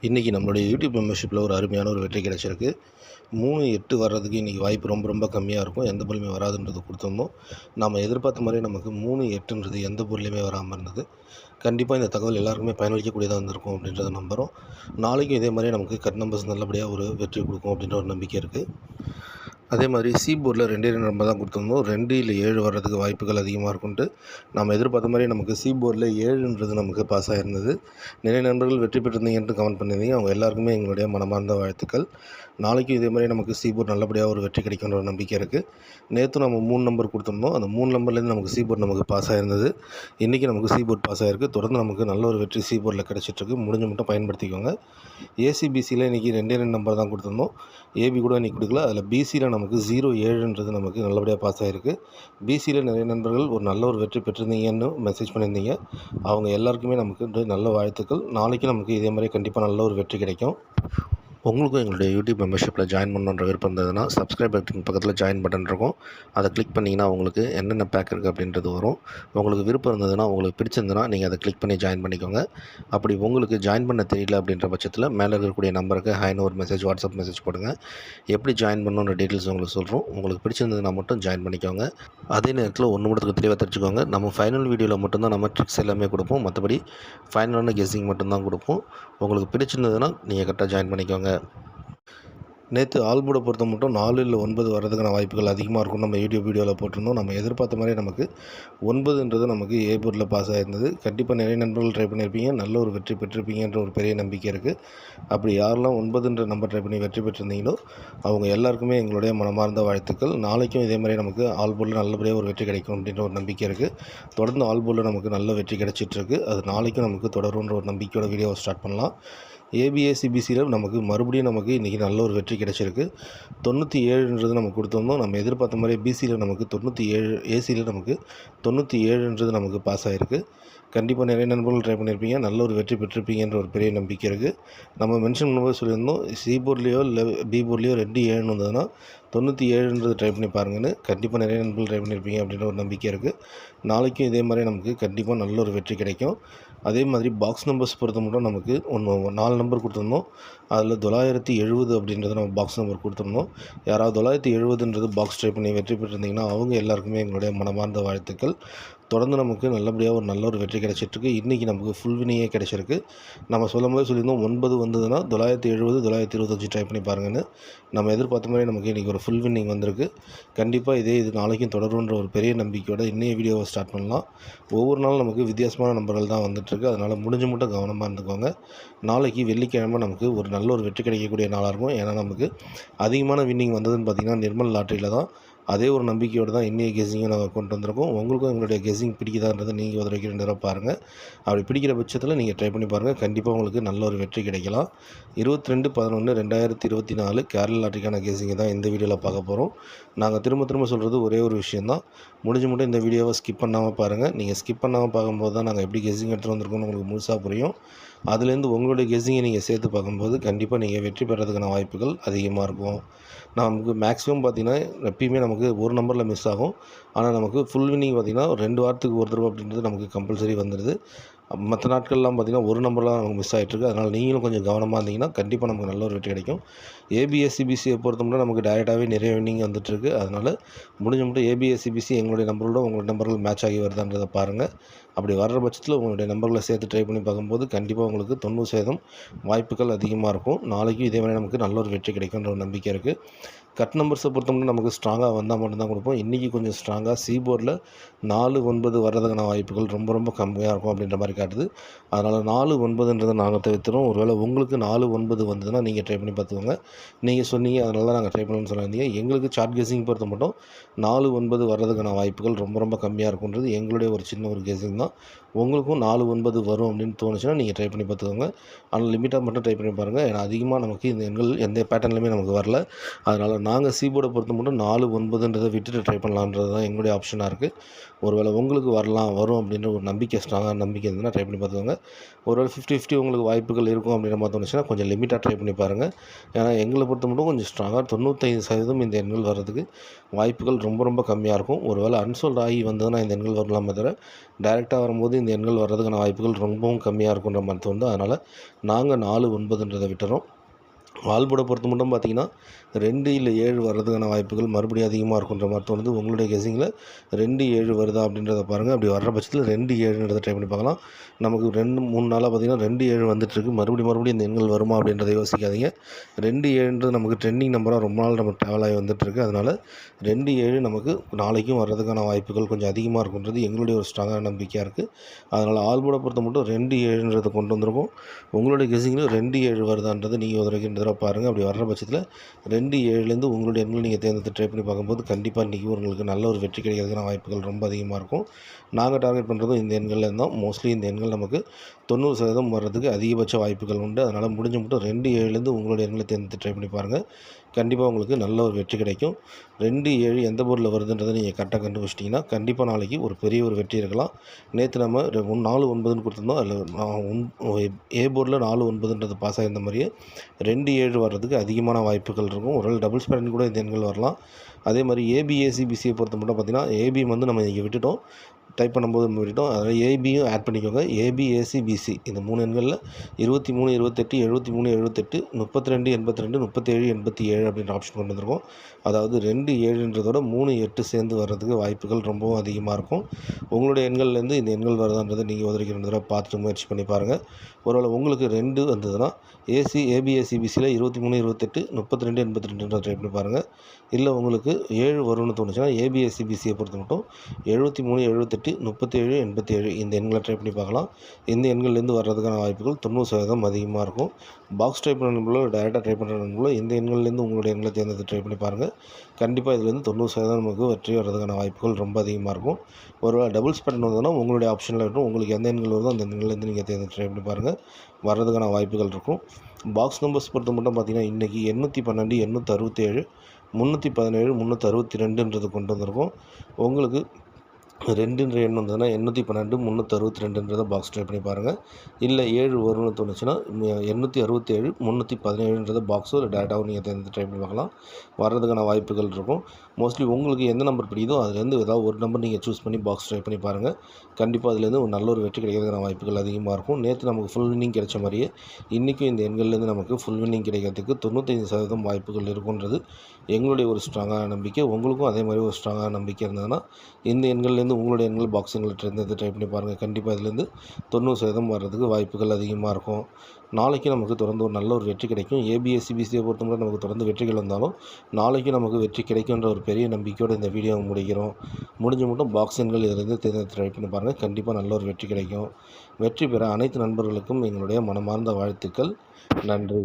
இன்றைக்கி நம்மளுடைய யூடியூப் மெம்பர்ஷிப்பில் ஒரு அருமையான ஒரு வெற்றி கிடச்சிருக்கு. 3-8 வர்றதுக்கு இன்றைக்கி வாய்ப்பு ரொம்ப கம்மியாக இருக்கும். எந்த பொருளுமே வராதுன்றது கொடுத்துருந்தோம். நம்ம எதிர்பார்த்த மாதிரியே நமக்கு 3-8ன்றது எந்த பொருளையுமே வராமல் இருந்தது. கண்டிப்பாக இந்த தகவல் எல்லாருக்குமே பயனளிக்கக்கூடியதாக இருந்திருக்கும் அப்படின்றத நம்புகிறோம். நாளைக்கும் இதே மாதிரியே நமக்கு கட் நம்பர்ஸ் நல்லபடியாக ஒரு வெற்றி கொடுக்கும் அப்படின்ற ஒரு நம்பிக்கை இருக்குது. அதே மாதிரி சி போர்டில் 2 நம்பர் தான் கொடுத்துருந்தோம். 2 இல்லை 7 வர்றதுக்கு வாய்ப்புகள் அதிகமாக இருக்குன்ட்டு நம்ம எதிர்பார்த்த மாதிரி நமக்கு சி போர்டில் 7ன்றது நமக்கு பாஸ் ஆகிருந்தது. நிறைய நண்பர்கள் வெற்றி பெற்றிருந்தீங்கன்ட்டு கமெண்ட் பண்ணியிருந்தீங்க. அவங்க எல்லாருக்குமே எங்களுடைய மனமார்ந்த வாழ்த்துக்கள். நாளைக்கும் இதே மாதிரி நமக்கு சி போர்டு நல்லபடியாக ஒரு வெற்றி கிடைக்குன்ற ஒரு நம்பிக்கை இருக்குது. நேற்று நம்ம 3 நம்பர் கொடுத்துருந்தோம். அந்த 3 நம்பர்லேருந்து நமக்கு சி போர்டு நமக்கு பாஸ் ஆகிருந்தது. இன்றைக்கி நமக்கு சி போர்டு பாஸ் ஆகிருக்கு. தொடர்ந்து நமக்கு நல்ல ஒரு வெற்றி சி போர்டில் கிடச்சிட்ருக்கு. முடிஞ்ச மட்டும் பயன்படுத்திக்கோங்க. ஏசிபிசியில் இன்றைக்கி 2 நம்பர் தான் கொடுத்துருந்தோம். ஏபி கூட இன்றைக்கி கொடுக்கல. அதில் பிசியில் நமக்கு 07ன்றது நமக்கு நல்லபடியாக பாஸ் ஆகிருக்கு. பிசியில் நிறைய நண்பர்கள் ஒரு நல்ல ஒரு வெற்றி பெற்றிருந்தீங்கன்னு மெசேஜ் பண்ணியிருந்தீங்க. அவங்க எல்லாருக்குமே நமக்கு நல்ல வாழ்த்துக்கள். நாளைக்கு நமக்கு இதே மாதிரி கண்டிப்பாக நல்ல ஒரு வெற்றி கிடைக்கும். உங்களுக்கும் எங்களுடைய யூடியூப் மெம்பர்ஷிப்பில் ஜாயின் பண்ணணுன்ற விருப்பம் இருந்ததுன்னா சப்ஸ்கிரைப் பட்டன் பக்கத்தில் ஜாயின் பட்டன் இருக்கும். அதை கிளிக் பண்ணிங்கன்னா உங்களுக்கு என்னென்ன பேக் இருக்குது அப்படின்றது வரும். உங்களுக்கு விருப்பம் இருந்ததுன்னா, உங்களுக்கு பிடிச்சிருந்ததுன்னா நீங்கள் அதை கிளிக் பண்ணி ஜாயின் பண்ணிக்கோங்க. அப்படி உங்களுக்கு ஜாயின் பண்ண தெரியல அப்படின்ற பட்சத்தில் மேலே இருக்கக்கூடிய நம்பருக்கு ஹாய்னு ஒரு மெசேஜ், வாட்ஸ்அப் மெசேஜ் போடுங்க. எப்படி ஜாயின் பண்ணணுன்ற டீட்டெயில்ஸ் உங்களுக்கு சொல்கிறோம். உங்களுக்கு பிடிச்சிருந்ததுன்னா மட்டும் ஜாயின் பண்ணிக்கோங்க. அதே நேரத்தில் ஒன்று மட்டும் தெளிவாக தெரிஞ்சுக்கோங்க. நம்ம ஃபைனல் வீடியோவில் மட்டும்தான் நம்ம ட்ரிக்ஸ் எல்லாமே கொடுப்போம். மற்றபடி ஃபைனலான கெஸ்ஸிங் மட்டும்தான் கொடுப்போம். உங்களுக்கு பிடிச்சிருந்ததுன்னா நீங்கள் கரெக்டாக ஜாயின் பண்ணிக்கோங்க. நேற்று ஆல்போர்டை பொறுத்த மட்டும் 4 இல்லை 9 வர்றதுக்கான வாய்ப்புகள் அதிகமாக இருக்கும். நம்ம யூடியூப் வீடியோவில் போட்டிருந்தோம். நம்ம எதிர்பார்த்த மாதிரி நமக்கு 9ன்றது நமக்கு ஏ போர்டில் பாஸ் ஆகிருந்தது. கண்டிப்பாக நிறைய நண்பர்கள் ட்ரை பண்ணியிருப்பீங்க. நல்ல ஒரு வெற்றி பெற்றிருப்பீங்கன்ற ஒரு பெரிய நம்பிக்கை இருக்குது. அப்படி யாரெல்லாம் 9ன்ற நம்பர் ட்ரை பண்ணி வெற்றி பெற்றிருந்தீங்களோ அவங்க எல்லாருக்குமே எங்களுடைய மனமார்ந்த வாழ்த்துக்கள். நாளைக்கும் இதே மாதிரி நமக்கு ஆல்போர்டில் நல்லபடியாக ஒரு வெற்றி கிடைக்கும் அப்படின்ற ஒரு நம்பிக்கை இருக்குது. தொடர்ந்து ஆல்போர்டில் நமக்கு நல்ல வெற்றி கிடைச்சிட்ருக்கு. அது நாளைக்கும் நமக்கு தொடருன்ற ஒரு நம்பிக்கையோட வீடியோவை ஸ்டார்ட் பண்ணலாம். ஏபிஎஸ்சிபிசியில் நமக்கு மறுபடியும் நமக்கு இன்றைக்கி நல்ல ஒரு வெற்றி கிடச்சிருக்கு. 97ன்றது நமக்கு கொடுத்துருந்தோம். நம்ம எதிர்பார்த்த மாதிரி பிசியில் நமக்கு 97, ஏசியில் நமக்கு 97ன்றது நமக்கு பாஸ் ஆகிருக்கு. கண்டிப்பாக நிறைய நண்பர்கள் ட்ரை பண்ணியிருப்பீங்க. நல்ல ஒரு வெற்றி பெற்றிருப்பீங்கன்ற ஒரு பெரிய நம்பிக்கை இருக்குது. நம்ம மென்ஷன் பண்ணும்போது சொல்லியிருந்தோம், சி போர்ட்லேயோ இல்லை பி போர்ட்லேயோ 2 7 வந்ததுன்னா 97ன்றது ட்ரை பண்ணி பாருங்கன்னு. கண்டிப்பாக நிறைய நண்பர்கள் ட்ரை பண்ணியிருப்பீங்க அப்படின்ற ஒரு நம்பிக்கை இருக்குது. நாளைக்கும் இதே மாதிரி நமக்கு கண்டிப்பாக நல்ல ஒரு வெற்றி கிடைக்கும். அதே மாதிரி பாக்ஸ் நம்பர்ஸ் பொறுத்த மட்டும் நமக்கு 4 நம்பர் கொடுத்துருந்தோம். அதில் 970 அப்படின்றத நம்ம பாக்ஸ் நம்பர் கொடுத்துருந்தோம். யாராவது 970ன்றது பாக்ஸ் ட்ரை பண்ணி வெற்றி பெற்றிருந்தீங்கன்னா அவங்க எல்லாருக்குமே எங்களுடைய மனமார்ந்த வாழ்த்துக்கள். தொடர்ந்து நமக்கு நல்லபடியாக ஒரு நல்ல ஒரு வெற்றி கிடைச்சிட்ருக்கு. இன்றைக்கி நமக்கு ஃபுல் வினிங்கே கிடைச்சிருக்கு. நம்ம சொல்லும்போது சொல்லியிருந்தோம் 9 வந்ததுன்னா 970, 925 ட்ரை பண்ணி பாருங்கன்னு. நம்ம எதிர்பார்த்த மாதிரி நமக்கு இன்றைக்கி ஒரு ஃபுல் வின்னிங் வந்திருக்கு. கண்டிப்பாக இது நாளைக்கும் தொடருன்ற ஒரு பெரிய நம்பிக்கையோட இன்றைய வீடியோவை ஸ்டார்ட் பண்ணலாம். ஒவ்வொரு நாளும் நமக்கு வித்தியாசமான நம்பர்கள் தான் வந்துட்டுருக்கு. அதனால் முடிஞ்ச மட்டும் கவனமாக இருந்துக்கோங்க. நாளைக்கு வெள்ளிக்கிழமை நமக்கு ஒரு நல்ல ஒரு வெற்றி கிடைக்கக்கூடிய நாளாக இருக்கும். ஏன்னா நமக்கு அதிகமான வின்னிங் வந்ததுன்னு பார்த்திங்கன்னா நிர்மல் லாட்டரியில் தான். அதே ஒரு நம்பிக்கையோடு தான் இன்றைய கெஸ்ஸிங்கும் நாங்கள் கொண்டு வந்திருக்கோம். உங்களுக்கும் எங்களுடைய கெஸ்ஸிங் பிடிக்குதான்றதை நீங்கள் ஒரு வரைக்கும் 2 தடவை பாருங்கள். அப்படி பிடிக்கிற பட்சத்தில் நீங்கள் ட்ரை பண்ணி பாருங்கள். கண்டிப்பாக உங்களுக்கு நல்ல ஒரு வெற்றி கிடைக்கலாம். 22/11/2024 கேரளா லாட்டரிக்கான கெஸ்ஸிங்கை தான் இந்த வீடியோவில் பார்க்க போகிறோம். நாங்கள் திரும்ப சொல்கிறது ஒரே ஒரு விஷயந்தான். முடிஞ்ச மட்டும் இந்த வீடியோவை ஸ்கிப் பண்ணாமல் பாருங்கள். நீங்கள் ஸ்கிப் பண்ணாமல் பார்க்கும்போது தான் நாங்கள் எப்படி கெஸ்ஸிங் எடுத்துகிட்டு வந்திருக்கோம்னு உங்களுக்கு முழுசாக புரியும். அதுலேருந்து உங்களுடைய கெஸ்ஸிங்கை நீங்கள் சேர்த்து பார்க்கும்போது கண்டிப்பாக நீங்கள் வெற்றி பெறதுக்கான வாய்ப்புகள் அதிகமாக இருக்கும். நமக்கு மேக்ஸிமம் பார்த்திங்கன்னா எப்பயுமே நமக்கு ஒரு நம்பரில் மிஸ் ஆகும். ஆனால் நமக்கு ஃபுல் வின்னிங் பார்த்திங்கன்னா 2 வாரத்துக்கு ஒரு தடவை அப்படின்றது நமக்கு கம்பல்சரி வந்துடுது. மற்ற நாட்கள்லாம் பார்த்திங்கன்னா ஒரு நம்பர்லாம் நமக்கு மிஸ் ஆகிட்டுருக்கு. அதனால் நீங்களும் கொஞ்சம் கவனமாக இருந்தீங்கன்னா கண்டிப்பாக நமக்கு நல்ல ஒரு வெற்றி கிடைக்கும். ஏபிஎஸ்சிபிசியை பொறுத்த மட்டும் நமக்கு டைரெக்டாகவே நிறைய வின்னிங் வந்துட்டுருக்கு. அதனால் முடிஞ்ச மட்டும் ஏபிஎஸ்சிபிசி எங்களுடைய நம்பரோட உங்களுடைய நம்பர்கள் மேட்ச் ஆகி வருதான்றதை பாருங்கள். அப்படி வர்ற பட்சத்தில் உங்களுடைய நம்பர்களை சேர்த்து ட்ரை பண்ணி பார்க்கும்போது கண்டிப்பாக உங்களுக்கு 90% வாய்ப்புகள் அதிகமாக இருக்கும். நாளைக்கும் இதே மாதிரி நமக்கு நல்ல ஒரு வெற்றி கிடைக்குன்ற ஒரு நம்பிக்கை இருக்குது. கட் நம்பர்ஸை பொறுத்தவரை நமக்கு ஸ்ட்ராங்காக வந்தால் மட்டும்தான் கொடுப்போம். இன்றைக்கி கொஞ்சம் ஸ்ட்ராங்காக சி போர்டில் 4 9 வர்றதுக்கான வாய்ப்புகள் ரொம்ப கம்மியாக இருக்கும் அப்படின்ற மாதிரி காட்டுது. அதனால் 4 9ன்றதை நாங்கள் தவிர்த்துறோம். ஒருவேளை உங்களுக்கு 4 9 வந்ததுன்னா நீங்கள் ட்ரை பண்ணி பார்த்துக்கோங்க. நீங்கள் சொன்னீங்க அதனால தான் நாங்கள் ட்ரை பண்ணணும்னு சொல்லியிருந்தீங்க. எங்களுக்கு சார்ட் கெஸ்ஸிங் பொறுத்த மட்டும் 4 9 வர்றதுக்கான வாய்ப்புகள் ரொம்ப கம்மியாக இருக்குன்றது எங்களுடைய ஒரு சின்ன ஒரு கெஸ்ஸிங் தான். உங்களுக்கும் 4 9 வரும் அப்படின்னு தோணுச்சுன்னா நீங்கள் ட்ரை பண்ணி பார்த்துக்கோங்க. ஆனால் லிமிட்டாக மட்டும் ட்ரை பண்ணி பாருங்கள். ஏன்னா அதிகமாக நமக்கு இந்த எண்கள் எந்த பேட்டர்ன்லையுமே நமக்கு வரல. அதனால் நாங்கள் சி போர்டை பொறுத்த மட்டும் 4, 9ன்றதை விட்டுட்டு ட்ரை பண்ணலான்றது தான் எங்களுடைய ஆப்ஷனாக இருக்குது. ஒருவேளை உங்களுக்கு வரும் அப்படின்ற ஒரு நம்பிக்கை, ஸ்ட்ராங்கான நம்பிக்கை இருந்ததுன்னா ட்ரை பண்ணி பார்த்துக்கோங்க. ஒருவேளை 50-50 உங்களுக்கு வாய்ப்புகள் இருக்கும் அப்படின்ற மாதிரி தோணுச்சுன்னா கொஞ்சம் லிமிட்டாக ட்ரை பண்ணி பாருங்கள். ஏன்னா எங்களை பொறுத்த மட்டும் கொஞ்சம் ஸ்ட்ராங்காக 95% இந்த எண்கள் வர்றதுக்கு வாய்ப்புகள் ரொம்ப ரொம்ப கம்மியாக இருக்கும். ஒருவேளை அன்சோல்ட் ஆகி வந்ததுன்னா இந்த எண்கள் வரலாமே தவிர டைரெக்டாக வரும்போது இந்த எண்கள் வர்றதுக்கான வாய்ப்புகள் ரொம்பவும் கம்மியாக இருக்குன்ற மாதிரி தோணுது. அதனால் நாங்கள் 4, 9ன்றதை விட்டுறோம். வால் போர்டை பொறுத்த மட்டும் பார்த்தீங்கன்னா 2 இல்லை 7 வர்றதுக்கான வாய்ப்புகள் மறுபடியும் அதிகமாக இருக்குன்ற மாதிரி தோணுது. உங்களுடைய கெஸிங்கில் 2, 7 வருதா அப்படின்றத பாருங்கள். அப்படி வர்ற பட்சத்தில் 2, 7ன்றதை ட்ரை பண்ணி பார்க்கலாம். நமக்கு 2, 3 நாளாக பார்த்தீங்கன்னா 2, 7 வந்துட்டுருக்கு. மறுபடியும் இந்த எண்கள் வருமா அப்படின்றத யோசிக்காதீங்க. 2, 7ன்றது நமக்கு ட்ரெண்டிங் நம்பராக ரொம்ப நாள் நம்ம ட்ராவல் ஆகி வந்துட்டுருக்கு. அதனால் 2, 7 நமக்கு நாளைக்கும் வர்றதுக்கான வாய்ப்புகள் கொஞ்சம் அதிகமாக இருக்குன்றது எங்களுடைய ஒரு ஸ்ட்ராங்கான நம்பிக்கையாக இருக்குது. அதனால் ஆல் போர்டை பொறுத்த மட்டும் 2, 7ன்றதை கொண்டு வந்திருக்கோம். உங்களுடைய கெஸிங்கில் 2, 7 வருதான்றது நீங்கள் ஒரு தடவை பாருங்கள். அப்படி வர்ற பட்சத்தில் 2, 7லேருந்து உங்களுடைய எண்களை நீங்கள் தேர்ந்தெடுத்து ட்ரை பண்ணி பார்க்கும்போது கண்டிப்பாக இன்றைக்கி உங்களுக்கு நல்ல ஒரு வெற்றி கிடைக்கிறதுக்கான வாய்ப்புகள் ரொம்ப அதிகமாக இருக்கும். நாங்கள் டார்கெட் பண்ணுறதும் இந்த எண்களில் தான். மோஸ்ட்லி இந்த எண்கள் நமக்கு 90% வர்றதுக்கு அதிகபட்ச வாய்ப்புகள் உண்டு. அதனால் முடிஞ்ச மட்டும் 2, 7லேருந்து உங்களுடைய எண்களை தேர்ந்தெடுத்து ட்ரை பண்ணி பாருங்கள். கண்டிப்பாக உங்களுக்கு நல்ல ஒரு வெற்றி கிடைக்கும். 2, 7 எந்த போர்டில் வருதுன்றதை நீங்கள் கரெக்டாக கண்டுபிடிச்சிட்டிங்கன்னா கண்டிப்பாக நாளைக்கு ஒரு பெரிய ஒரு வெற்றி இருக்கலாம். நேற்று நம்ம 4, 9ன்னு கொடுத்துருந்தோம். அதில் ஏ போர்டில் 4, 9ன்றது பாஸ் ஆகிருந்த மாதிரியே 2, 7 வர்றதுக்கு அதிகமான வாய்ப்புகள் இருக்கும். ஒரு டபுள் ஸ்பேரன் கூட இந்த எண்கள் வரலாம். அதே மாதிரி ஏபி, ஏசி, பிசியை பொறுத்த மட்டும் பார்த்திங்கன்னா ஏபி வந்து நம்ம இங்கே விட்டுட்டோம், டைப் பண்ணும்போது விட்டுட்டோம். அதனால் ஏபியும் ஆட் பண்ணிக்கோங்க. ஏபி, ஏசி, பிசி இந்த 3 எண்களில் 23, 28, 73, 78, 32, 82, 37, 87 அப்படின்ற ஆப்ஷன் கொண்டு வந்திருக்கோம். அதாவது 2, 7ன்றதோட 3, 8 சேர்ந்து வர்றதுக்கு வாய்ப்புகள் ரொம்பவும் அதிகமாக இருக்கும். உங்களுடைய எண்கள்லேருந்து இந்த எண்கள் வருதான்றதை நீங்கள் உதவிக்கு 2 தடவை பார்த்துட்டு முயற்சி பண்ணி பாருங்கள். ஒருவேளை உங்களுக்கு 2 வந்ததுன்னா ஏபி, ஏசி, பிசியில் 23, 28, 32, 82 ட்ரை பண்ணி பாருங்கள். இல்லை உங்களுக்கு 7 வரும்னு தோணுச்சுன்னா ஏபி, ஏசி, பிசியை பொறுத்த மட்டும் 73, 78, 37, 87 இந்த எண்களை ட்ரை பண்ணி பார்க்கலாம். இந்த எண்கள்லேருந்து வர்றதுக்கான வாய்ப்புகள் 90% அதிகமாக இருக்கும். பாக்ஸ் ட்ரை பண்ணுறவங்களோ டேரெக்டாக ட்ரை பண்ணுறவங்களோ இந்த எண்கள்லேருந்து உங்களுடைய எண்களை தேர்ந்தெடுத்து ட்ரை பண்ணி பாருங்கள். கண்டிப்பாக இதுலேருந்து 90% நமக்கு வெற்றி வர்றதுக்கான வாய்ப்புகள் ரொம்ப அதிகமாக இருக்கும். ஒருவேளை டபுள்ஸ் பேட்டர்ன் வந்ததுன்னா உங்களுடைய ஆப்ஷனில் இருக்கும். உங்களுக்கு எந்த எண்கள் வருதோ அந்த எண்கள்லேருந்து நீங்கள் தேர்ந்தெடுத்து ட்ரை பண்ணி பாருங்கள். வர்றதுக்கான வாய்ப்புகள் இருக்கும். பாக்ஸ் நம்பர்ஸ் பொறுத்த மட்டும் பார்த்தீங்கன்னா இன்றைக்கி 812, 867, 317, 362ன்றது கொண்டு வந்திருக்கோம். உங்களுக்கு 2ன்ற எண் வந்ததுன்னா 812, 362ன்றதை பாக்ஸ் ட்ரை பண்ணி பாருங்கள். இல்லை 7 வரும்னு தோணுச்சுன்னா 867, 317ன்றதை பாக்ஸோ இல்லை டேட்டாவோ நீங்கள் தேர்ந்து ட்ரை பண்ணி பார்க்கலாம். வர்றதுக்கான வாய்ப்புகள் இருக்கும். மோஸ்ட்லி உங்களுக்கு எந்த நம்பர் பிடிக்குதோ அதுலேருந்து ஏதாவது ஒரு நம்பர் நீங்கள் சூஸ் பண்ணி பாக்ஸ் ட்ரை பண்ணி பாருங்கள். கண்டிப்பாக அதுலேருந்து ஒரு நல்ல ஒரு வெற்றி கிடைக்கிறதுக்கான வாய்ப்புகள் அதிகமாக இருக்கும். நேற்று நமக்கு ஃபுல் வின்னிங் கிடைச்ச மாதிரியே இன்றைக்கும் இந்த எண்கள்லேருந்து நமக்கு ஃபுல் வின்னிங் கிடைக்கிறதுக்கு 95% வாய்ப்புகள் இருக்குன்றது எங்களுடைய ஒரு ஸ்ட்ராங்கான நம்பிக்கை. உங்களுக்கும் அதே மாதிரி ஒரு ஸ்ட்ராங்கான நம்பிக்கை இருந்ததுன்னா இந்த எண்கள்லேருந்து உங்களுடைய எண்கள் பாக்ஸ் எண்களை ட்ரை பண்ணி பாருங்கள். கண்டிப்பாக இதுலேருந்து 90% வர்றதுக்கு வாய்ப்புகள் அதிகமாக இருக்கும். நாளைக்கு நமக்கு தொடர்ந்து ஒரு நல்ல ஒரு வெற்றி கிடைக்கும். ஏபிஎஸ்சிபிசியை பொறுத்தவரை நமக்கு தொடர்ந்து வெற்றிகள் வந்தாலும் நாளைக்கு நமக்கு வெற்றி கிடைக்குன்ற ஒரு பெரிய நம்பிக்கையோடு இந்த வீடியோவை முடிக்கிறோம். முடிஞ்ச மட்டும் பாக்ஸ் எண்கள் இதிலிருந்து தேர்ந்தெடுத்து ட்ரை பண்ணி பாருங்கள். கண்டிப்பாக நல்ல ஒரு வெற்றி கிடைக்கும். வெற்றி பெற அனைத்து நண்பர்களுக்கும் எங்களுடைய மனமார்ந்த வாழ்த்துக்கள். நன்றி.